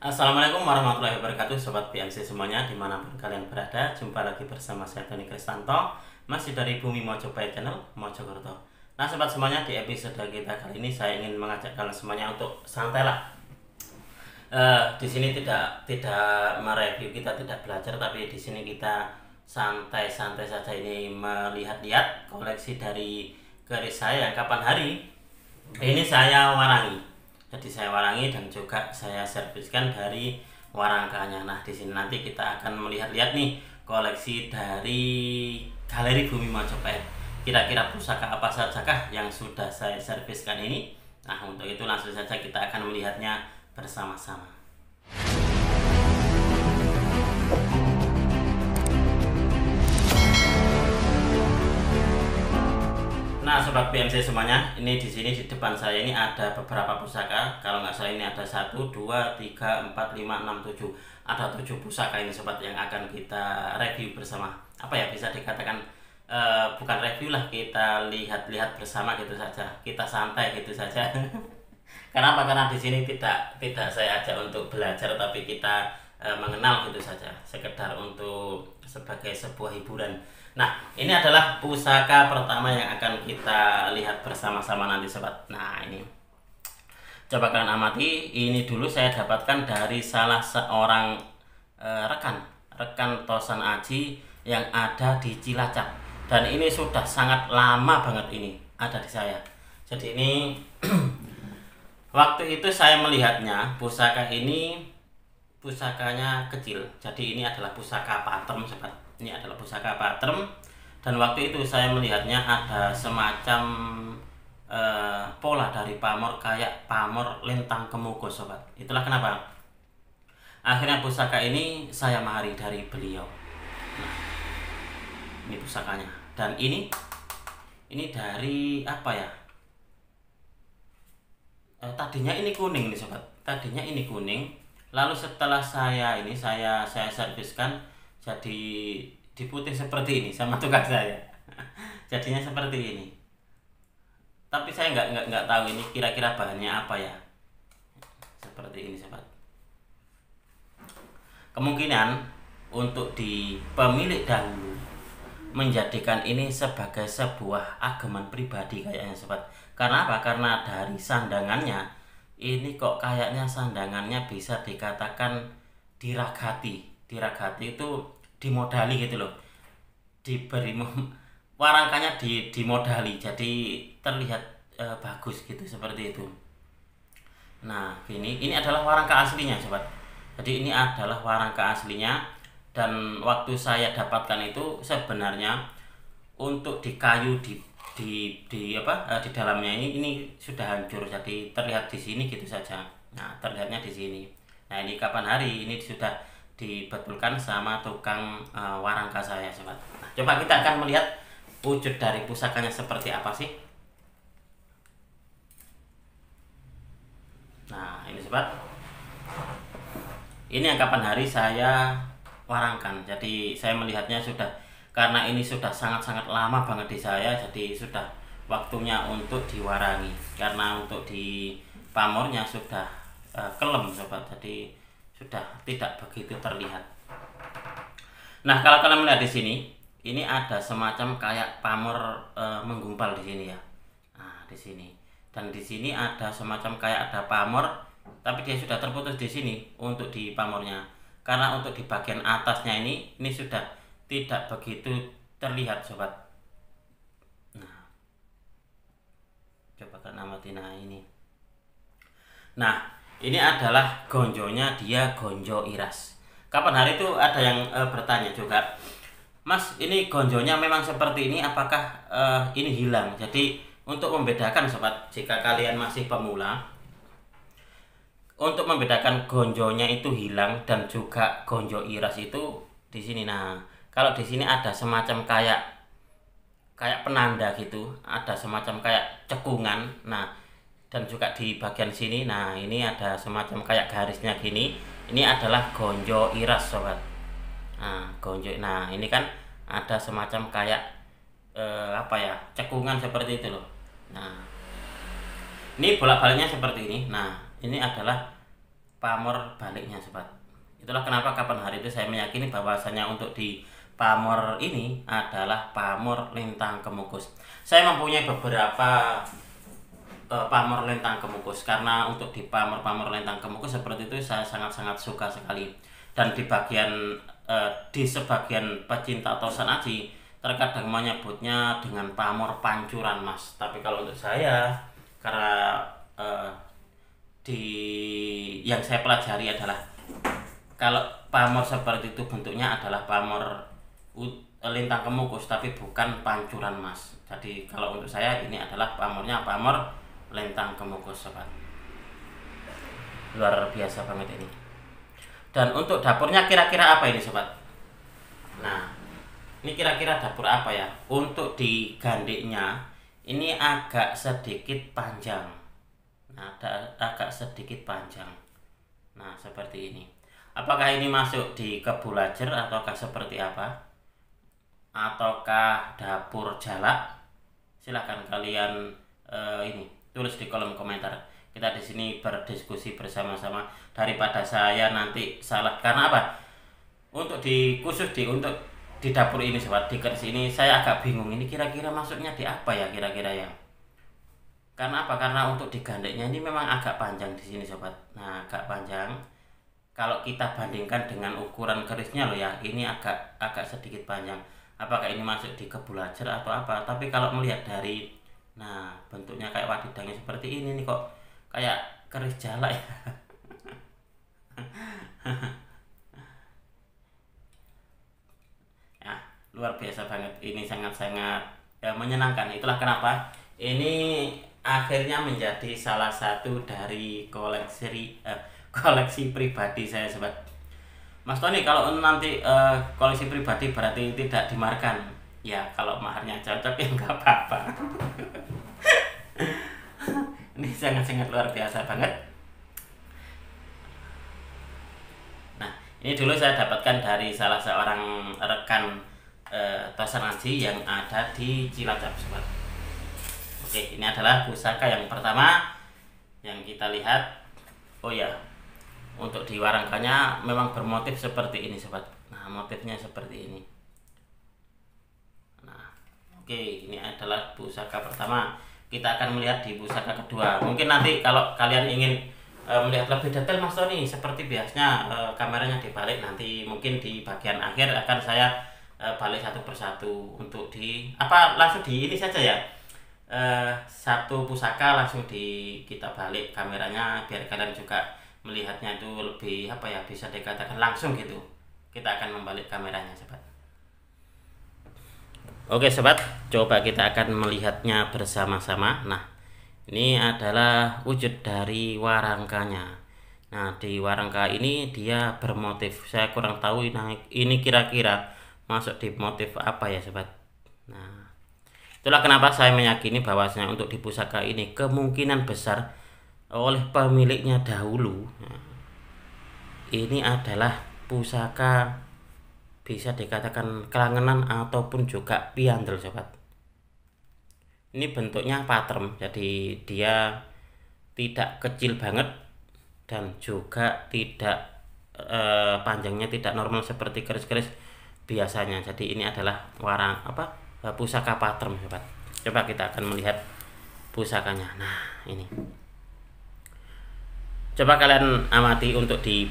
Assalamualaikum warahmatullahi wabarakatuh, Sobat PMC semuanya dimanapun kalian berada. Jumpa lagi bersama saya Tony Kristanto, masih dari Bumi Mojopahit Channel, Mojokerto. Nah sobat semuanya, di episode kita kali ini saya ingin mengajak kalian semuanya untuk santai lah. Di sini tidak mereview, kita tidak belajar, tapi di sini kita santai-santai saja ini melihat-lihat koleksi dari keris saya yang kapan hari ini saya warangi. Jadi saya warangi dan juga saya serviskan dari warangkanya. Nah, di sini nanti kita akan melihat-lihat nih koleksi dari Galeri Bumi Mojopahit. Kira-kira pusaka apa sajakah yang sudah saya serviskan ini? Nah, untuk itu langsung saja kita akan melihatnya bersama-sama. Nah, sobat PMC semuanya, ini di sini di depan saya ini ada beberapa pusaka. Kalau nggak salah ini ada 1, 2, 3, 4, 5, 6, 7. Ada 7 pusaka ini sobat yang akan kita review bersama. Apa ya, bisa dikatakan bukan review lah, kita lihat-lihat bersama gitu saja. Kita santai gitu saja. Kenapa? Karena di sini tidak saya ajak untuk belajar, tapi kita mengenal gitu saja. Sekedar untuk sebagai sebuah hiburan. Nah, ini adalah pusaka pertama yang akan kita lihat bersama-sama nanti sobat. Nah, ini coba kalian amati. Ini dulu saya dapatkan dari salah seorang rekan Tosan Aji yang ada di Cilacap. Dan ini sudah sangat lama banget ini ada di saya. Jadi ini waktu itu saya melihatnya, pusaka ini pusakanya kecil. Jadi ini adalah pusaka patem sobat. Ini adalah pusaka patem, dan waktu itu saya melihatnya ada semacam pola dari pamor, kayak pamor lintang kemukus sobat. Itulah kenapa akhirnya pusaka ini saya mahari dari beliau. Nah, ini pusakanya, dan ini dari apa ya, tadinya ini kuning nih sobat. Tadinya ini kuning, lalu setelah saya serviskan jadi diputih seperti ini sama tukang saya. Jadinya seperti ini, tapi saya nggak tahu ini kira-kira bahannya apa ya. Seperti ini sobat. Kemungkinan untuk di pemilik dahulu menjadikan ini sebagai sebuah ageman pribadi kayaknya sobat. Karena apa? Karena dari sandangannya ini kok kayaknya sandangannya bisa dikatakan diragati itu dimodali gitu loh, diberi warangkanya dimodali, jadi terlihat bagus gitu, seperti itu. Nah, ini adalah warangka aslinya sobat. Jadi ini adalah warangka aslinya, dan waktu saya dapatkan itu sebenarnya untuk di kayu di dalamnya ini sudah hancur, jadi terlihat di sini gitu saja. Nah, terlihatnya di sini. Nah, ini kapan hari ini sudah dibetulkan sama tukang warangka saya sobat. Nah, coba kita akan melihat wujud dari pusakanya seperti apa sih. Nah, ini sobat, ini yang kapan hari saya warangkan. Jadi saya melihatnya sudah, karena ini sudah sangat-sangat lama banget di saya, jadi sudah waktunya untuk diwarangi. Karena untuk di pamornya sudah kelem sobat, jadi sudah tidak begitu terlihat. Nah, kalau kalian melihat di sini, ini ada semacam kayak pamor menggumpal di sini ya. Nah, di sini. Dan di sini ada semacam kayak ada pamor, tapi dia sudah terputus di sini untuk di pamornya. Karena untuk di bagian atasnya ini sudah tidak begitu terlihat sobat. Nah, coba kan amati. Nah, ini. Nah, ini adalah gonjonya, dia gonjo iras. Kapan hari itu ada yang bertanya juga, Mas, ini gonjonya memang seperti ini, apakah ini hilang? Jadi untuk membedakan sobat, jika kalian masih pemula, untuk membedakan gonjonya itu hilang dan juga gonjo iras itu di sini. Nah, kalau di sini ada semacam kayak penanda gitu, ada semacam kayak cekungan. Nah, dan juga di bagian sini, nah ini ada semacam kayak garisnya gini. Ini adalah gonjo iras sobat. Nah, gonjo, nah ini kan ada semacam kayak apa ya, cekungan seperti itu loh. Nah, ini bolak-baliknya seperti ini. Nah, ini adalah pamor baliknya sobat. Itulah kenapa kapan hari itu saya meyakini bahwasanya untuk di pamor ini adalah pamor lintang kemukus. Saya mempunyai beberapa pamor lintang kemukus, karena untuk di pamor lintang kemukus seperti itu saya sangat-sangat suka sekali. Dan di sebagian pecinta tosan aji terkadang menyebutnya dengan pamor pancuran mas, tapi kalau untuk saya, karena di yang saya pelajari adalah kalau pamor seperti itu bentuknya adalah pamor lintang kemukus tapi bukan pancuran mas. Jadi kalau untuk saya ini adalah pamornya pamor lintang kemukus sobat. Luar biasa banget ini. Dan untuk dapurnya kira-kira apa ini sobat? Nah, ini kira-kira dapur apa ya? Untuk di gandiknya ini agak sedikit panjang. Nah, agak sedikit panjang. Nah, seperti ini. Apakah ini masuk di kebulajer ataukah seperti apa? Ataukah dapur jalak? Silahkan kalian ini tulis di kolom komentar. Kita di sini berdiskusi bersama-sama daripada saya nanti salah. Karena apa? Untuk di dapur ini sobat, di keris ini saya agak bingung ini kira-kira masuknya di apa ya kira-kira ya. Karena apa? Karena untuk di gandeknya ini memang agak panjang di sini sobat. Nah, agak panjang. Kalau kita bandingkan dengan ukuran kerisnya loh ya, ini agak sedikit panjang. Apakah ini masuk di kebulajer atau apa? Tapi kalau melihat dari bentuknya kayak wadidangnya seperti ini nih, kok kayak keris jala ya. Nah, luar biasa banget. Ini sangat-sangat menyenangkan. Itulah kenapa ini akhirnya menjadi salah satu dari koleksi pribadi saya sobat. Mas Tony, kalau nanti koleksi pribadi berarti tidak dimarkan. Ya, kalau maharnya cocok ya nggak apa-apa. Ini sangat-sangat luar biasa banget. Nah, ini dulu saya dapatkan dari salah seorang rekan tosan aji yang ada di Cilacap sobat. Oke, ini adalah pusaka yang pertama yang kita lihat. Oh ya, untuk di warangkanya memang bermotif seperti ini sobat. Nah, motifnya seperti ini. Nah, oke, ini adalah pusaka pertama. Kita akan melihat di pusaka kedua. Mungkin nanti kalau kalian ingin melihat lebih detail Mas Tony, seperti biasanya kameranya dibalik, nanti mungkin di bagian akhir akan saya balik satu persatu untuk langsung di ini saja ya. Satu pusaka langsung kita balik kameranya biar kalian juga melihatnya itu lebih bisa dikatakan langsung gitu. Kita akan membalik kameranya sobat. Oke sobat, coba kita akan melihatnya bersama-sama. Nah, ini adalah wujud dari warangkanya. Nah, di warangka ini dia bermotif, saya kurang tahu ini kira-kira masuk di motif apa ya sobat. Nah, itulah kenapa saya meyakini bahwasanya untuk di pusaka ini kemungkinan besar oleh pemiliknya dahulu. Nah, ini adalah pusaka bisa dikatakan kelangenan ataupun juga piandel sobat. Ini bentuknya pattern, jadi dia tidak kecil banget dan juga tidak panjangnya tidak normal seperti keris-keris biasanya. Jadi ini adalah pusaka pattern sobat. Coba kita akan melihat pusakanya. Nah, ini. Coba kalian amati untuk di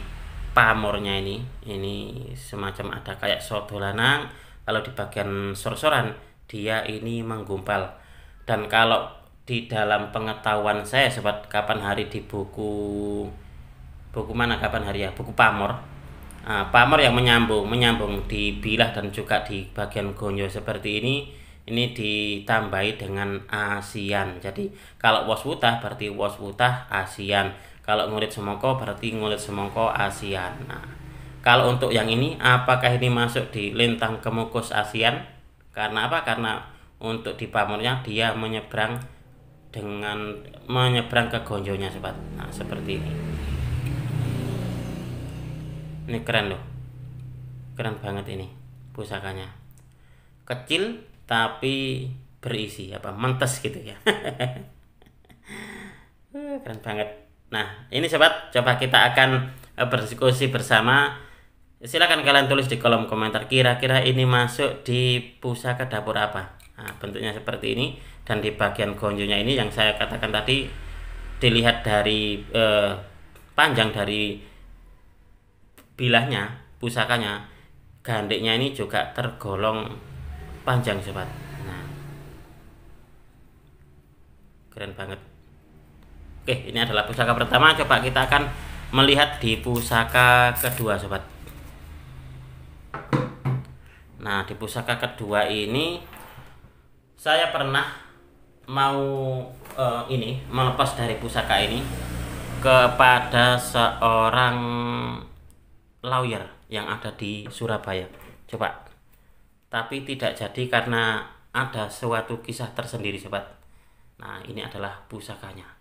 pamornya ini semacam ada kayak sodolanang. Kalau di bagian sor-soran dia ini menggumpal. Dan kalau di dalam pengetahuan saya sobat, kapan hari di buku mana kapan hari ya, buku pamor. Pamor yang menyambung di bilah dan juga di bagian gonjo seperti ini ditambahi dengan asian. Jadi kalau wos wutah berarti wos wutah asian. Kalau ngulit semongko berarti ngulit semongko asian. Nah, kalau untuk yang ini apakah ini masuk di lintang kemukus asian? Karena apa? Karena untuk di pamornya dia menyeberang ke gonjonya sobat. Nah, seperti ini. Ini keren loh. Keren banget ini pusakanya. Kecil tapi berisi mentes gitu ya. Keren banget. Nah, ini sobat, coba kita akan berdiskusi bersama. Silakan kalian tulis di kolom komentar kira-kira ini masuk di pusaka dapur apa. Nah, bentuknya seperti ini, dan di bagian gonjonya ini yang saya katakan tadi, dilihat dari panjang dari bilahnya pusakanya, gandiknya ini juga tergolong panjang sobat. Nah, keren banget. Oke, ini adalah pusaka pertama. Coba kita akan melihat di pusaka kedua sobat. Nah, di pusaka kedua ini saya pernah mau melepas dari pusaka ini kepada seorang lawyer yang ada di Surabaya. Coba, tapi tidak jadi karena ada suatu kisah tersendiri sobat. Nah, ini adalah pusakanya.